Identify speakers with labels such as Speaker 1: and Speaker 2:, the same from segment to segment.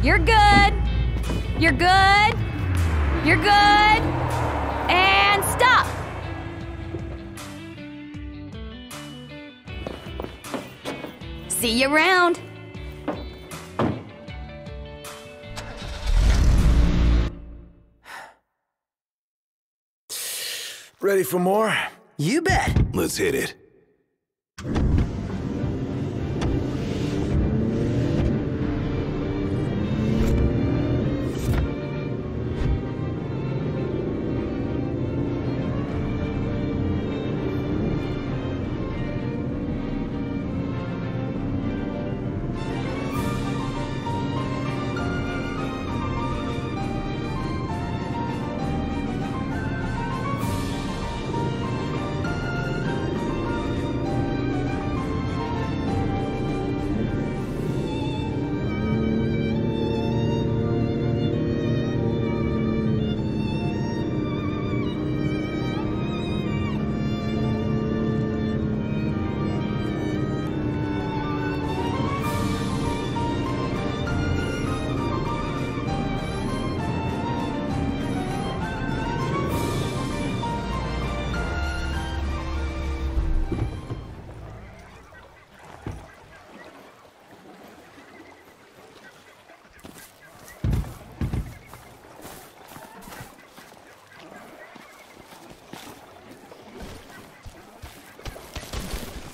Speaker 1: You're good. You're good. You're good. And stop. See you around.
Speaker 2: Ready for more?
Speaker 3: You bet.
Speaker 2: Let's hit it.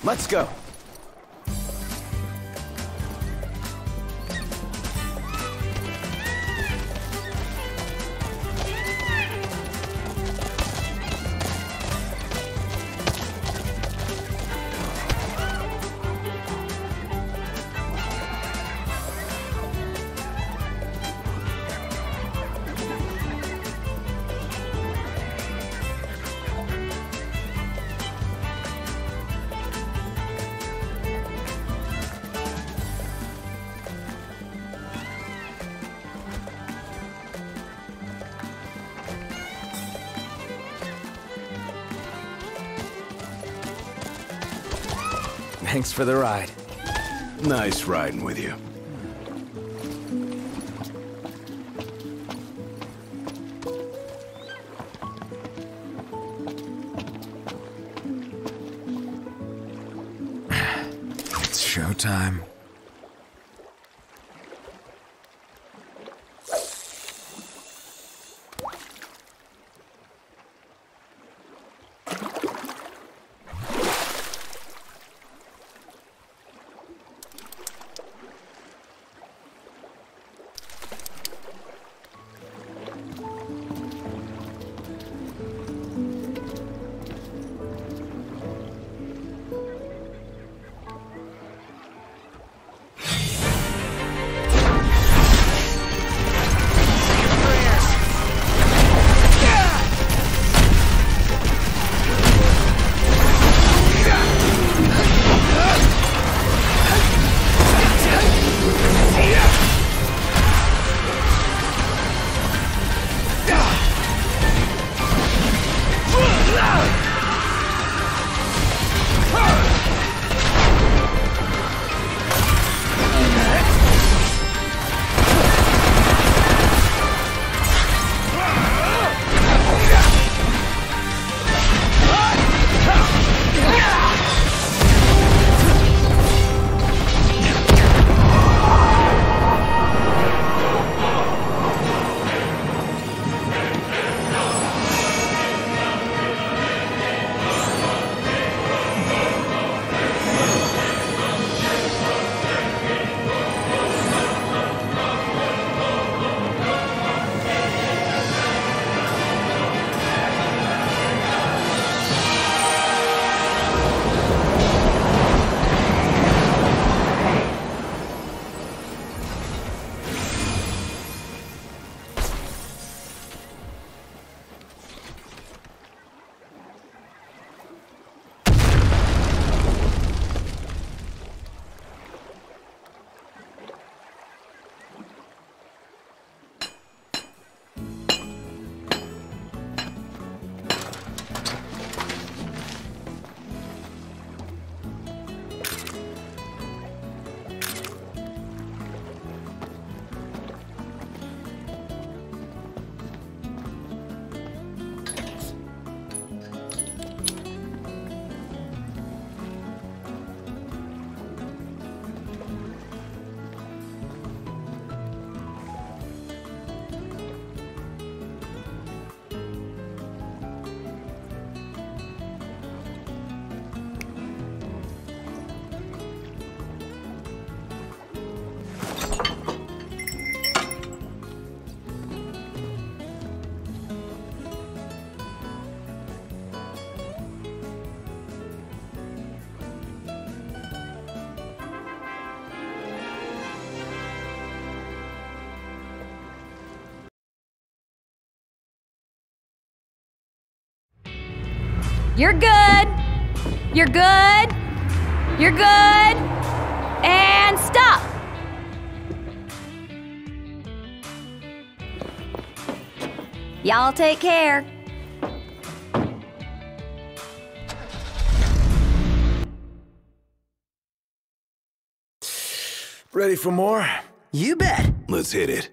Speaker 2: Let's go. Thanks for the ride.
Speaker 4: Nice riding with you.
Speaker 2: It's showtime.
Speaker 1: You're good. You're good. You're good. And stop. Y'all take care.
Speaker 2: Ready for more?
Speaker 3: You bet.
Speaker 4: Let's hit it.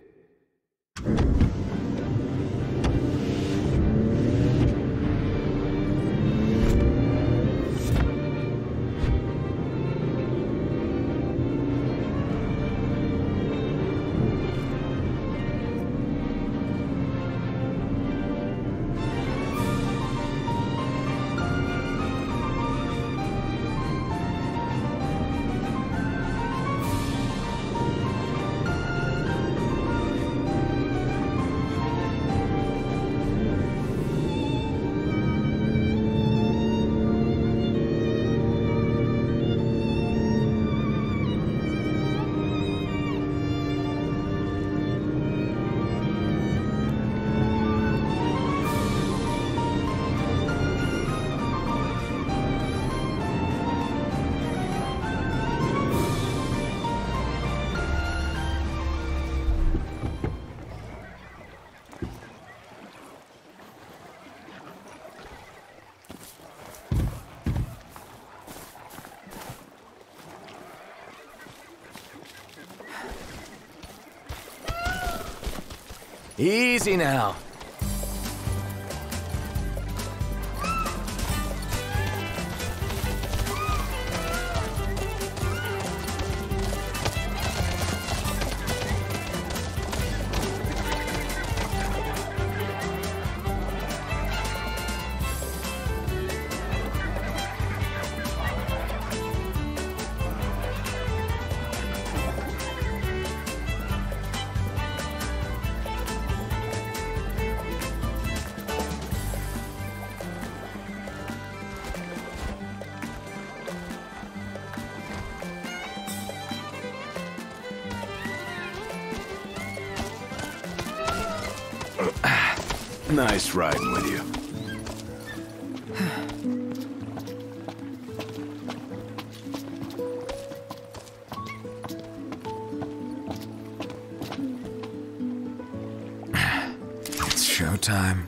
Speaker 2: Easy now.
Speaker 4: Nice riding with you.
Speaker 2: It's showtime.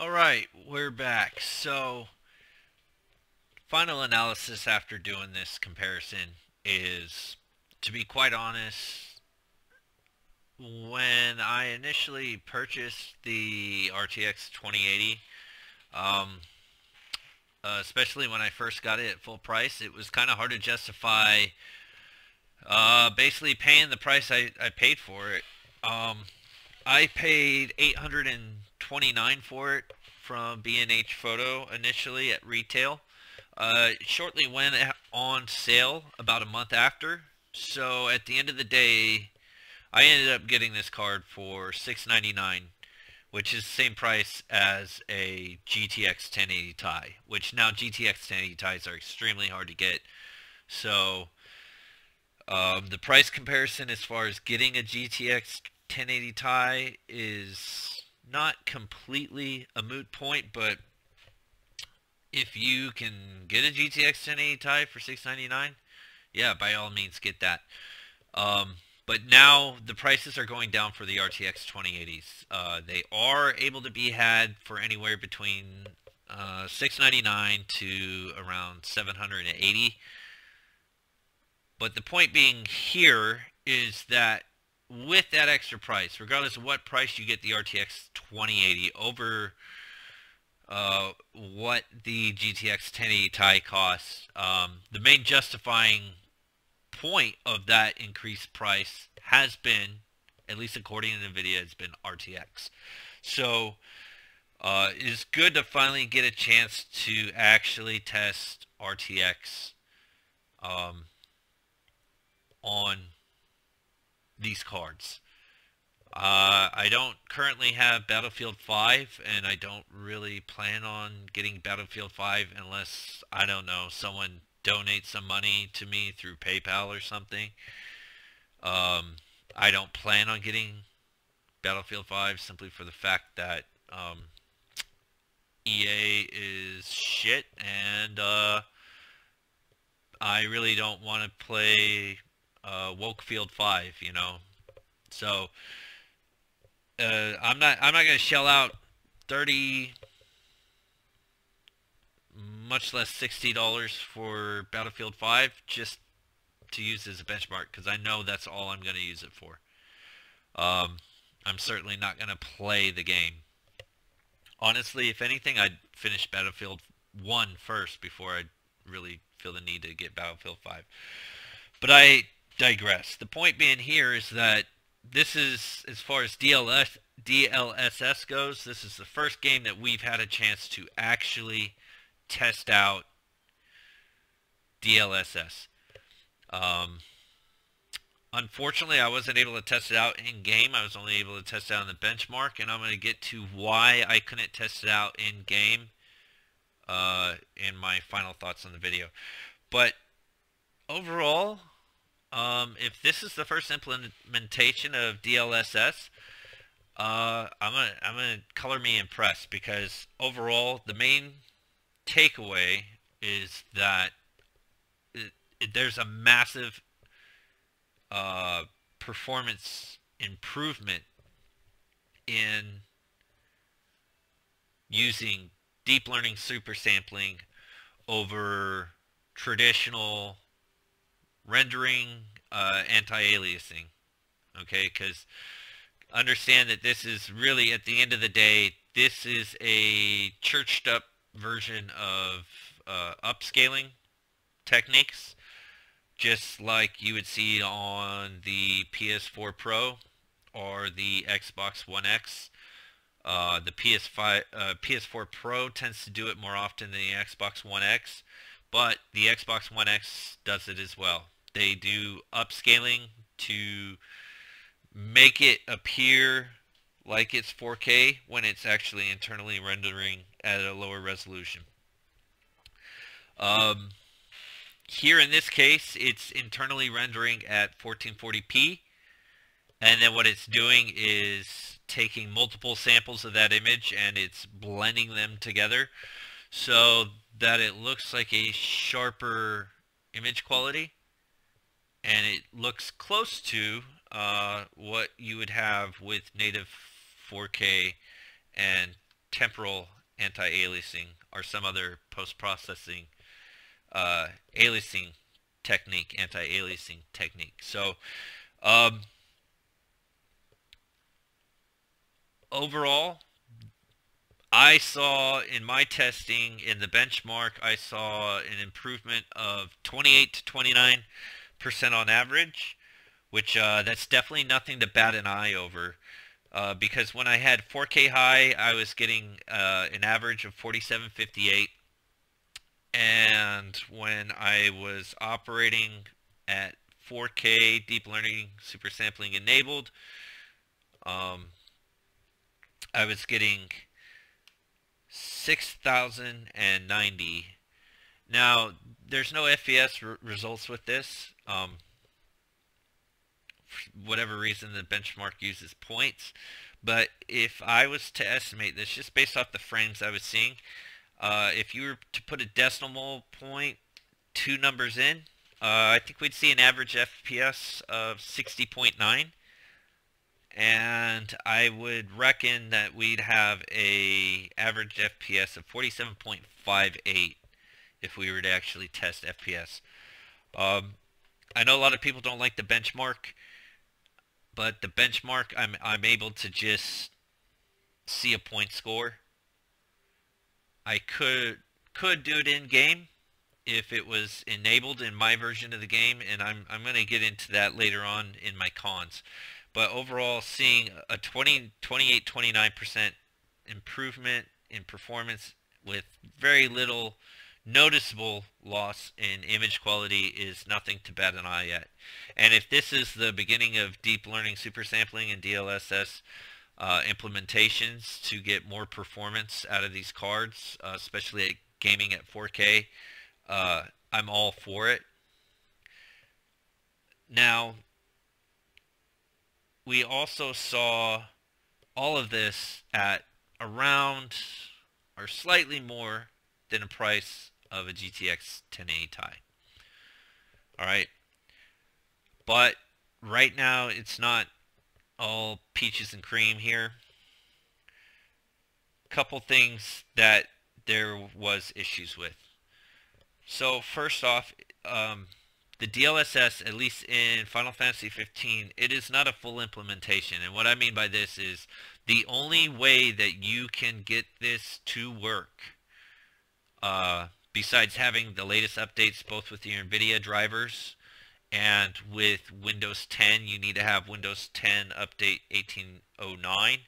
Speaker 3: Alright, we're back. So, final analysis after doing this comparison is, to be quite honest, when I initially purchased the RTX 2080, especially when I first got it at full price, it was kind of hard to justify basically paying the price I paid for it. I paid $829 for it from B&H Photo initially at retail. It shortly went on sale about a month after. So at the end of the day, I ended up getting this card for $699, which is the same price as a GTX 1080 Ti, which now GTX 1080 Tis are extremely hard to get. So the price comparison as far as getting a GTX 1080 Ti is not completely a moot point, but if you can get a GTX 1080 Ti for $699, yeah, by all means get that. But now the prices are going down for the RTX 2080s. They are able to be had for anywhere between $699 to around $780. But the point being here is that with that extra price, regardless of what price you get the RTX 2080 over what the GTX 1080 Ti costs, the main justifying point of that increased price has been, at least according to NVIDIA, has been RTX. So it's good to finally get a chance to actually test RTX on these cards. I don't currently have Battlefield 5, and I don't really plan on getting Battlefield 5 unless, I don't know, someone donates some money to me through PayPal or something. I don't plan on getting Battlefield 5 simply for the fact that EA is shit, and I really don't want to play Wokefield 5, you know. So I'm not going to shell out 30, much less $60 for Battlefield 5 just to use as a benchmark, because I know that's all I'm going to use it for. I'm certainly not going to play the game. Honestly, if anything, I'd finish Battlefield 1 first before I'd really feel the need to get Battlefield 5. But I digress. The point being here is that this is, as far as DLSS goes, this is the first game that we've had a chance to actually test out DLSS. Unfortunately, I wasn't able to test it out in game. I was only able to test it out in the benchmark, and I'm going to get to why I couldn't test it out in game in my final thoughts on the video. But overall, if this is the first implementation of DLSS, I'm gonna color me impressed, because overall the main takeaway is that there's a massive performance improvement in using deep learning super sampling over traditional rendering anti-aliasing. Okay, because understand that this is really, at the end of the day, this is a churched up version of upscaling techniques, just like you would see on the PS4 Pro or the Xbox One X. The PS4 Pro tends to do it more often than the Xbox One X, but the Xbox One X does it as well. They do upscaling to make it appear like it's 4K when it's actually internally rendering at a lower resolution. Here in this case, it's internally rendering at 1440p, and then what it's doing is taking multiple samples of that image and it's blending them together so that it looks like a sharper image quality, and it looks close to what you would have with native 4K and temporal anti-aliasing or some other post-processing aliasing technique, anti-aliasing technique. So overall, I saw in my testing in the benchmark, I saw an improvement of 28 to 29% on average, which that's definitely nothing to bat an eye over. Because when I had 4K high, I was getting an average of 4758. And when I was operating at 4K deep learning super sampling enabled, I was getting 6,090. Now, there's no FPS results with this. For whatever reason, the benchmark uses points. But if I was to estimate this just based off the frames I was seeing, if you were to put a decimal point, 2 numbers in, I think we'd see an average FPS of 60.9. And I would reckon that we'd have a average FPS of 47.58 if we were to actually test FPS. I know a lot of people don't like the benchmark, but the benchmark, I'm able to just see a point score. I could do it in game if it was enabled in my version of the game, and I'm going to get into that later on in my cons. But overall, seeing a 28-29% improvement in performance with very little noticeable loss in image quality is nothing to bat an eye at. And if this is the beginning of deep learning super sampling and DLSS implementations to get more performance out of these cards, especially at gaming at 4K, I'm all for it. Now, we also saw all of this at around or slightly more than a price of a GTX 1080 Ti. Alright, but right now it's not all peaches and cream here. Couple things that there was issues with. So first off, the DLSS, at least in Final Fantasy 15, it is not a full implementation. And what I mean by this is the only way that you can get this to work, besides having the latest updates both with your NVIDIA drivers and with Windows 10, you need to have Windows 10 Update 1809,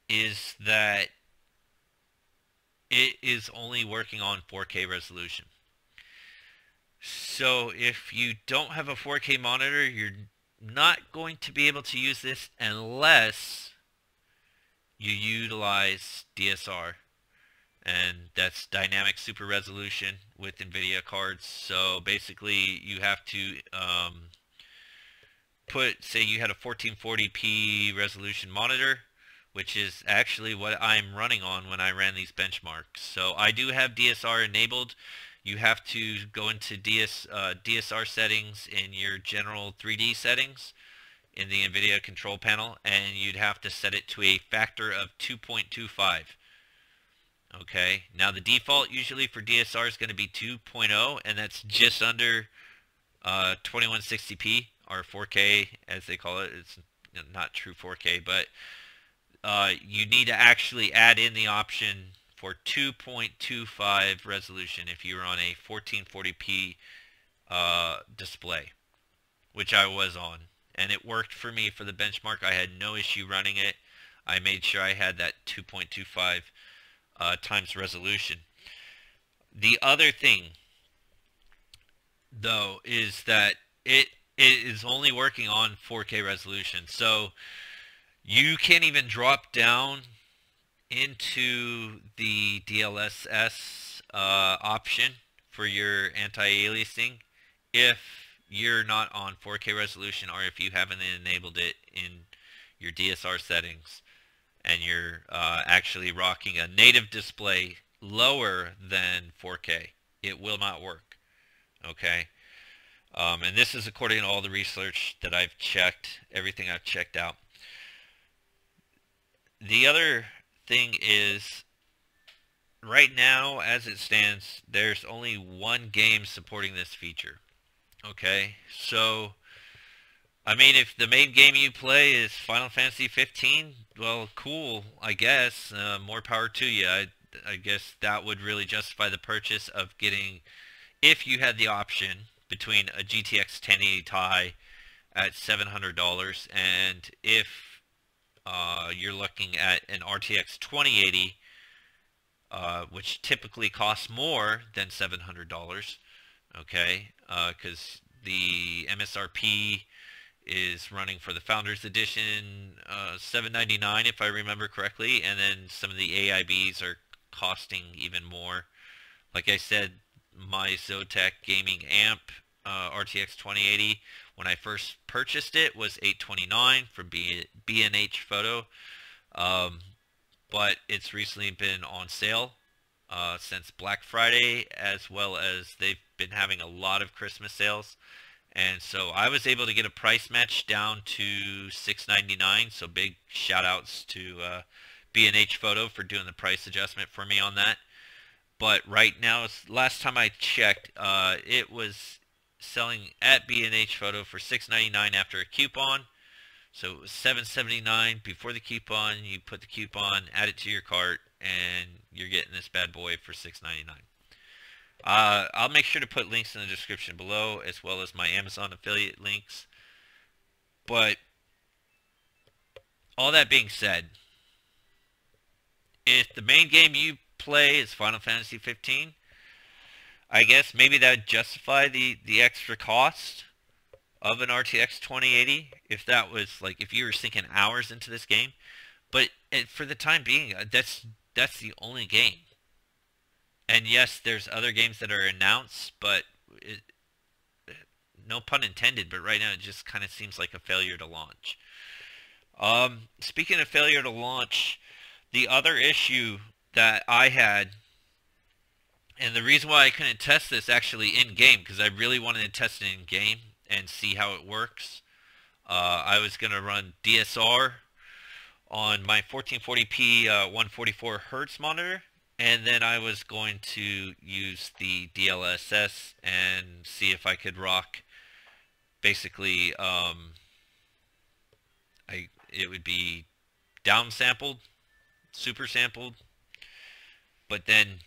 Speaker 3: is that it is only working on 4K resolution. So if you don't have a 4K monitor, you're not going to be able to use this unless you utilize DSR. And that's dynamic super resolution with NVIDIA cards. So basically you have to say you had a 1440p resolution monitor, which is actually what I'm running on when I ran these benchmarks. So I do have DSR enabled. You have to go into DSR settings in your general 3D settings in the NVIDIA control panel, and you'd have to set it to a factor of 2.25. Okay, now the default usually for DSR is going to be 2.0, and that's just under 2160p, or 4K as they call it. It's not true 4K, but you need to actually add in the option for 2.25 resolution if you're on a 1440p display, which I was on, and it worked for me for the benchmark. I had no issue running it. I made sure I had that 2.25 times resolution. The other thing, though, is that it is only working on 4K resolution, so you can't even drop down into the DLSS option for your anti-aliasing if you're not on 4K resolution, or if you haven't enabled it in your DSR settings and you're actually rocking a native display lower than 4K. It will not work. Okay? And this is according to all the research that I've checked, everything I've checked out. The other thing is, right now, as it stands, there's only one game supporting this feature. Okay, so I mean, if the main game you play is Final Fantasy 15, well, cool, I guess. More power to you. I guess that would really justify the purchase of getting, if you had the option between a GTX 1080 Ti at $700, and if you're looking at an RTX 2080, which typically costs more than $700, okay, because the MSRP is running for the Founders Edition $799 if I remember correctly, and then some of the AIBs are costing even more. Like I said, my Zotac Gaming Amp RTX 2080, when I first purchased it, was $829 from B&H Photo, but it's recently been on sale since Black Friday, as well as they've been having a lot of Christmas sales. And so I was able to get a price match down to $699. So big shout outs to B&H Photo for doing the price adjustment for me on that. But right now, last time I checked, it was selling at B&H Photo for $699 after a coupon. So it was $779 before the coupon. You put the coupon, add it to your cart, and you're getting this bad boy for $699. I'll make sure to put links in the description below, as well as my Amazon affiliate links. But all that being said, if the main game you play is Final Fantasy 15, I guess maybe that would justify the extra cost of an RTX 2080, if that was like, if you were sinking hours into this game. But for the time being, that's the only game. And yes, there's other games that are announced, but no pun intended, but right now it just kind of seems like a failure to launch. Speaking of failure to launch, the other issue that I had, and the reason why I couldn't test this actually in-game, because I really wanted to test it in-game and see how it works. I was going to run DSR on my 1440p 144 Hertz monitor, and then I was going to use the DLSS and see if I could rock basically it would be downsampled, super sampled, but then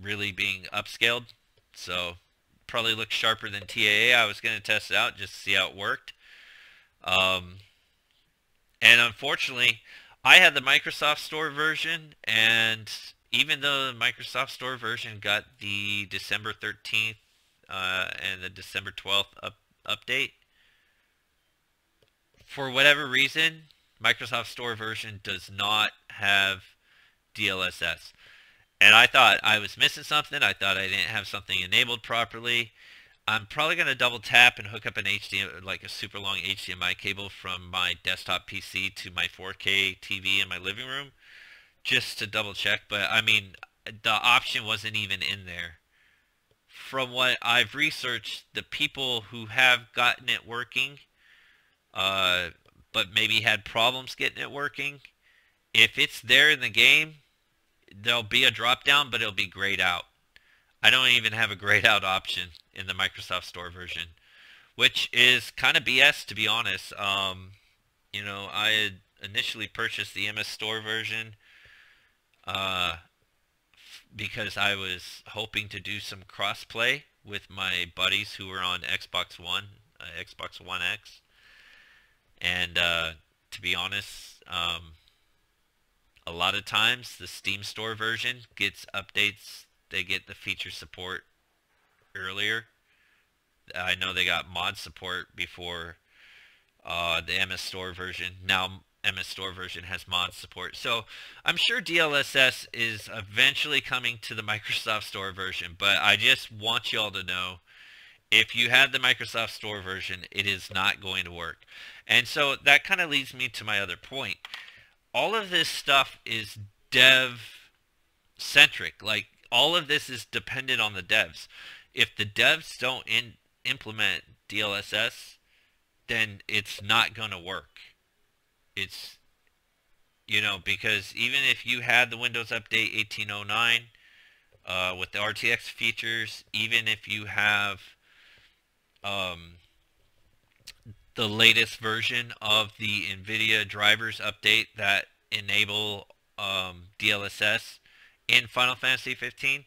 Speaker 3: really being upscaled. So probably looks sharper than TAA. I was going to test it out just to see how it worked. And unfortunately, I had the Microsoft Store version, and even though the Microsoft Store version got the December 13th and the December 12th update, for whatever reason, Microsoft Store version does not have DLSS. And I thought I was missing something. I thought I didn't have something enabled properly. I'm probably going to double tap and hook up an HDMI, like a super long HDMI cable from my desktop PC to my 4K TV in my living room, just to double check. But I mean, the option wasn't even in there. From what I've researched, the people who have gotten it working, but maybe had problems getting it working, if it's there in the game, there'll be a drop down, but it'll be grayed out. I don't even have a grayed out option in the Microsoft Store version, which is kind of BS, to be honest. You know, I had initially purchased the MS Store version because I was hoping to do some crossplay with my buddies who were on Xbox One, Xbox One X. And to be honest, a lot of times the Steam Store version gets updates. They get the feature support earlier. I know they got mod support before the MS Store version. Now MS Store version has mod support. So I'm sure DLSS is eventually coming to the Microsoft Store version, but I just want y'all to know, if you have the Microsoft Store version, it is not going to work. And so that kind of leads me to my other point. All of this stuff is dev-centric. Like, all of this is dependent on the devs. If the devs don't implement DLSS, then it's not going to work. You know, because even if you had the Windows Update 1809 with the RTX features, even if you have the latest version of the NVIDIA drivers update that enable DLSS in Final Fantasy 15,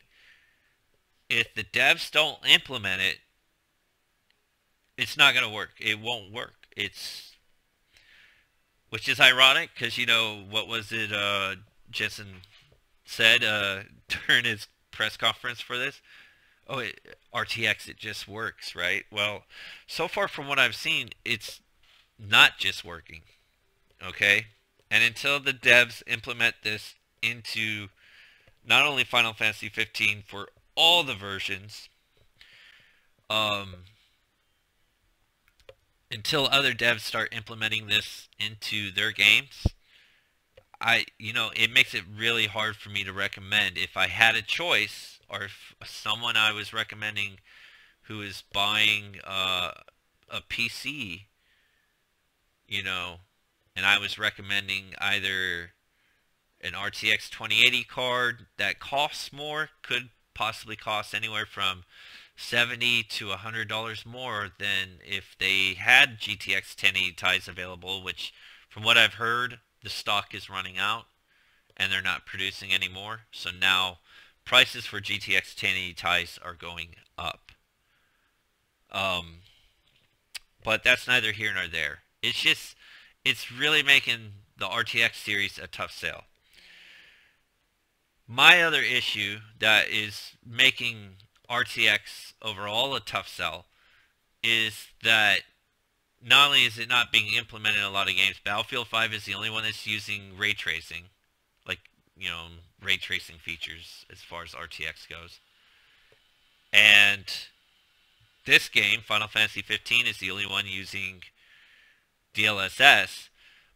Speaker 3: if the devs don't implement it, it's not going to work. It won't work. Which is ironic because, you know, what was it Jensen said during his press conference for this? Oh, RTX, it just works, right? Well, so far from what I've seen, it's not just working, okay? And until the devs implement this into not only Final Fantasy 15 for all the versions, until other devs start implementing this into their games, it makes it really hard for me to recommend. If I had a choice, or if someone I was recommending who is buying a PC, and I was recommending either an RTX 2080 card that costs more, could possibly cost anywhere from $70 to $100 more than if they had GTX 1080 Ti's available, which from what I've heard, the stock is running out and they're not producing anymore. So now prices for GTX 1080 Ti's are going up. But that's neither here nor there. It's really making the RTX series a tough sell. My other issue that is making RTX overall a tough sell is that not only is it not being implemented in a lot of games, Battlefield 5 is the only one that's using ray tracing, ray tracing features as far as RTX goes. And this game, Final Fantasy 15, is the only one using DLSS.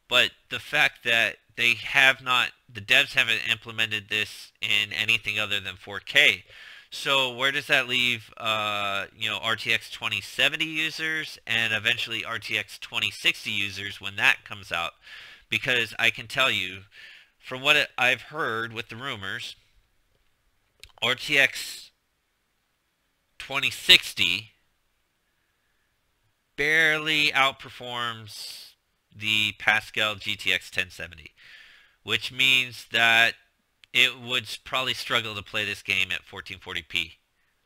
Speaker 3: But the fact that the devs haven't implemented this in anything other than 4K. So where does that leave, RTX 2070 users and eventually RTX 2060 users when that comes out? Because I can tell you, from what I've heard with the rumors, RTX 2060 barely outperforms the Pascal GTX 1070, which means that it would probably struggle to play this game at 1440p,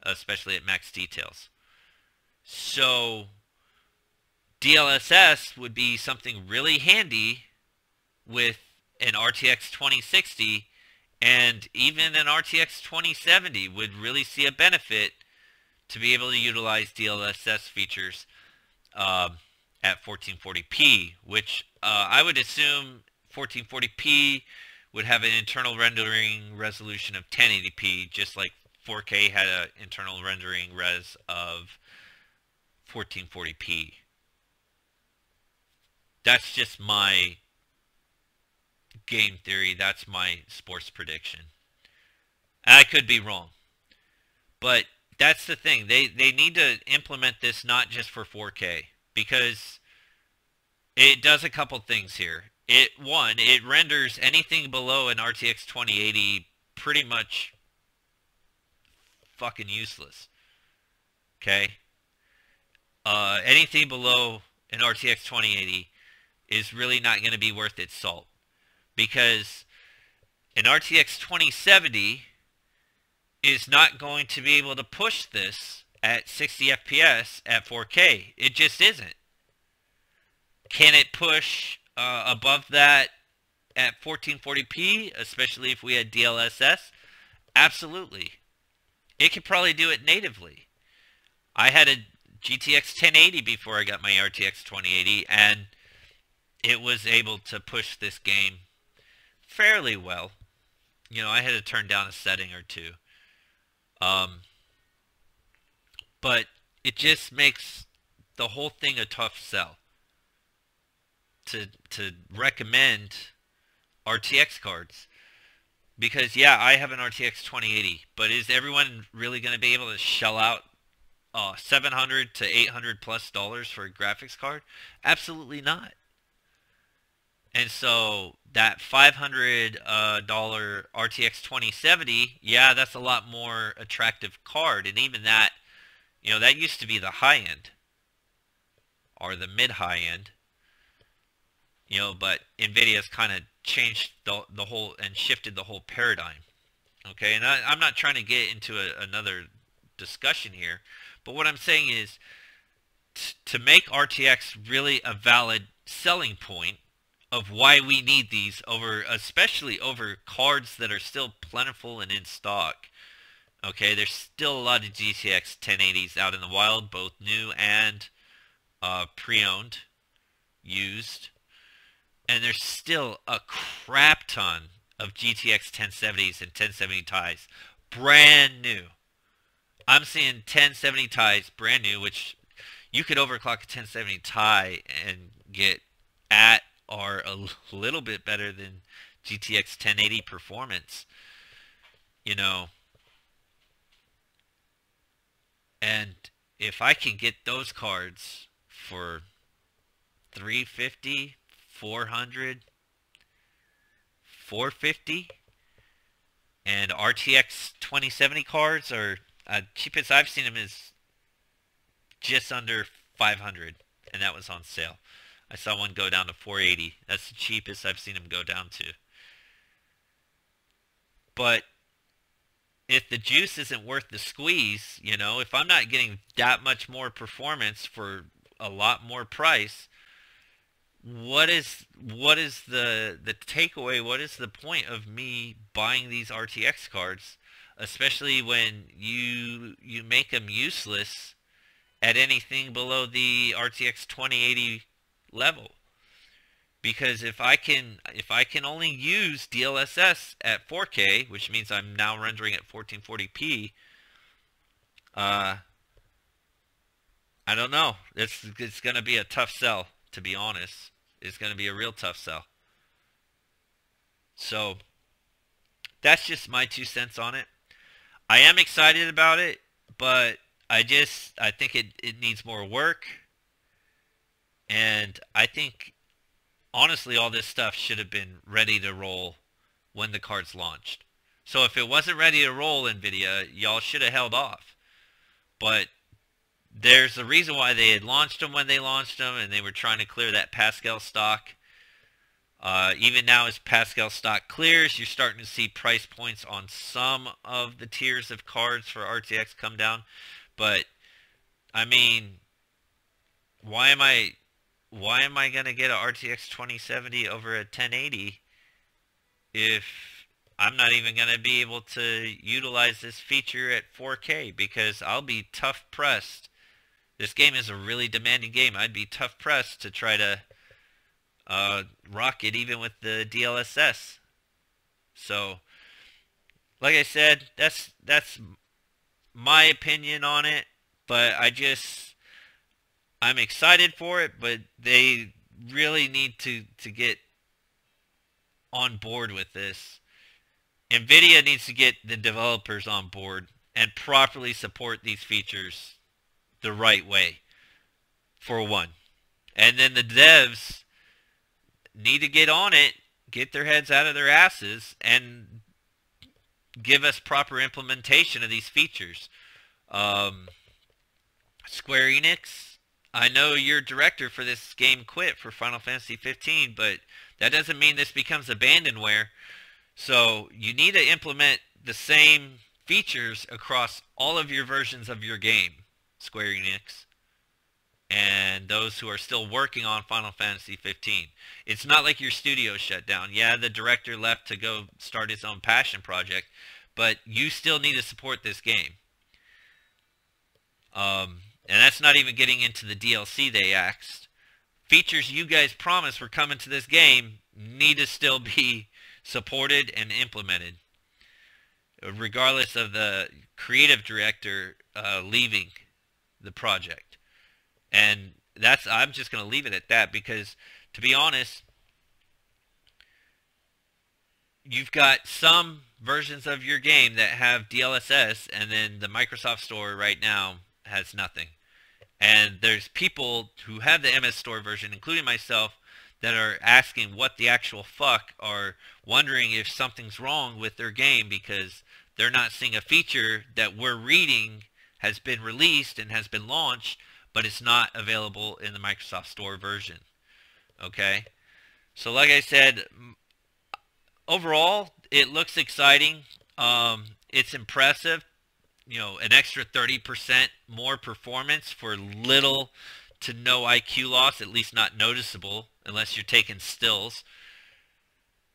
Speaker 3: especially at max details. So DLSS would be something really handy with an RTX 2060, and even an RTX 2070 would really see a benefit to be able to utilize DLSS features at 1440p, which I would assume 1440p would have an internal rendering resolution of 1080p, just like 4K had an internal rendering res of 1440p. That's just my game theory. That's my sports prediction. I could be wrong. But that's the thing. They need to implement this not just for 4K, because it does a couple things here. It renders anything below an RTX 2080 pretty much fucking useless. Okay? Anything below an RTX 2080 is really not going to be worth its salt, because an RTX 2070 is not going to be able to push this at 60 FPS at 4K. It just isn't. Can it push above that at 1440p, especially if we had DLSS? Absolutely. It could probably do it natively. I had a GTX 1080 before I got my RTX 2080, and it was able to push this game fairly well. I had to turn down a setting or two. But it just makes the whole thing a tough sell to recommend RTX cards. Because, yeah, I have an RTX 2080, but is everyone really going to be able to shell out $700 to $800+ for a graphics card? Absolutely not. And so that $500 RTX 2070, yeah, that's a lot more attractive card. And even that, you know, that used to be the high end or the mid-high end, you know, but NVIDIA's kind of changed the whole and shifted the whole paradigm. Okay, and I'm not trying to get into another discussion here, but what I'm saying is to make RTX really a valid selling point of why we need these over, especially over cards that are still plentiful and in stock. Okay, there's still a lot of GTX 1080s out in the wild, both new and pre-owned, used. And there's still a crap ton of GTX 1070s and 1070 Ti's, brand new. I'm seeing 1070 Ti's brand new, which you could overclock a 1070 Ti and get at or a little bit better than GTX 1080 performance, you know. And if I can get those cards for $350, $400, $450, and RTX 2070 cards are cheapest I've seen them is just under $500, and that was on sale. I saw one go down to $480. That's the cheapest I've seen them go down to. But if the juice isn't worth the squeeze, you know, if I'm not getting that much more performance for a lot more price, what is the takeaway? What is the point of me buying these RTX cards, especially when you make them useless at anything below the RTX 2080 level? Because if I can only use DLSS at 4K, which means I'm now rendering at 1440p, I don't know. It's going to be a tough sell, to be honest. It's going to be a real tough sell. So that's just my 2 cents on it. I am excited about it, but I think it needs more work. And I think, honestly, all this stuff should have been ready to roll when the cards launched. So if it wasn't ready to roll, NVIDIA, y'all should have held off. But there's a reason why they had launched them when they launched them, and they were trying to clear that Pascal stock. Even now, as Pascal stock clears, you're starting to see price points on some of the tiers of cards for RTX come down. But I mean, why am I going to get an RTX 2070 over a 1080 if I'm not even going to be able to utilize this feature at 4K? Because I'll be tough pressed. This game is a really demanding game. I'd be tough pressed to try to rock it even with the DLSS. So, like I said, that's my opinion on it. But I'm excited for it, but they really need to get on board with this. NVIDIA needs to get the developers on board and properly support these features the right way, for one. And then the devs need to get on it, get their heads out of their asses, and give us proper implementation of these features. Square Enix, I know your director for this game quit for Final Fantasy 15, but that doesn't mean this becomes abandonware. So you need to implement the same features across all of your versions of your game, Square Enix, and those who are still working on Final Fantasy 15. It's not like your studio shut down. Yeah, the director left to go start his own passion project, but you still need to support this game. And that's not even getting into the DLC they axed. Features you guys promised were coming to this game need to still be supported and implemented, regardless of the creative director leaving the project. And I'm just going to leave it at that, because, to be honest, you've got some versions of your game that have DLSS, and then the Microsoft Store right now has nothing. And there's people who have the MS Store version, including myself, that are asking what the actual fuck are wondering if something's wrong with their game because they're not seeing a feature that we're reading has been released and has been launched, but it's not available in the Microsoft Store version. Okay? So like I said, overall, it looks exciting. It's impressive. You know, an extra 30% more performance for little to no IQ loss, at least not noticeable, unless you're taking stills.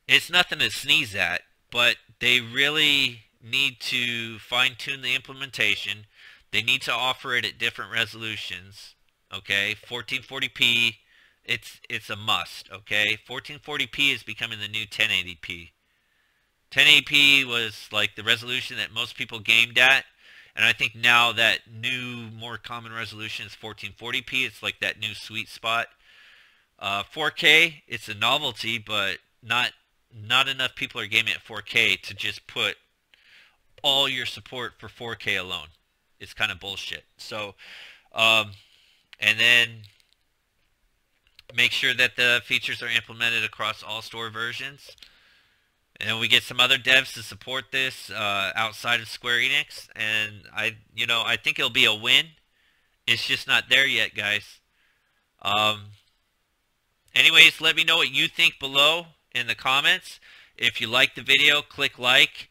Speaker 3: It's nothing to sneeze at, but they really need to fine-tune the implementation. They need to offer it at different resolutions. Okay, 1440p, it's a must. Okay, 1440p is becoming the new 1080p. 1080p was like the resolution that most people gamed at, and I think now that new, more common resolution is 1440p. It's like that new sweet spot. 4K, it's a novelty, but not enough people are gaming at 4K to just put all your support for 4K alone. It's kind of bullshit. So, and then make sure that the features are implemented across all store versions. And we get some other devs to support this outside of Square Enix, and I think it'll be a win. It's just not there yet, guys. Anyways, let me know what you think below in the comments. If you like the video, click like.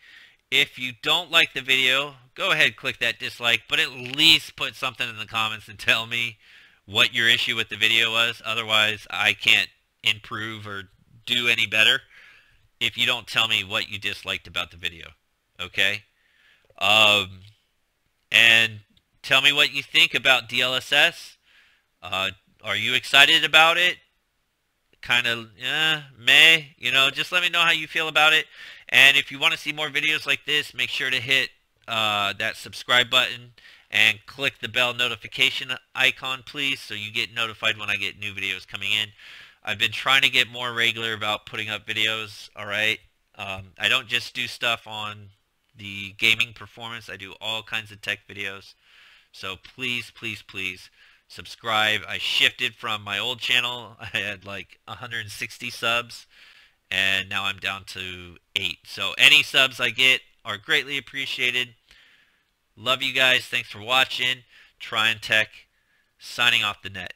Speaker 3: If you don't like the video, go ahead, click that dislike, but at least put something in the comments and tell me what your issue with the video was. Otherwise, I can't improve or do any better if you don't tell me what you disliked about the video. Okay? And tell me what you think about DLSS. Are you excited about it? Kind of, meh. You know, just let me know how you feel about it. And if you want to see more videos like this, make sure to hit that subscribe button and click the bell notification icon, please, so you get notified when I get new videos coming in. I've been trying to get more regular about putting up videos, alright? I don't just do stuff on the gaming performance. I do all kinds of tech videos. So please, please, please subscribe. I shifted from my old channel. I had like 160 subs, and now I'm down to 8. So any subs I get are greatly appreciated. Love you guys. Thanks for watching. Try and Tech, signing off the net.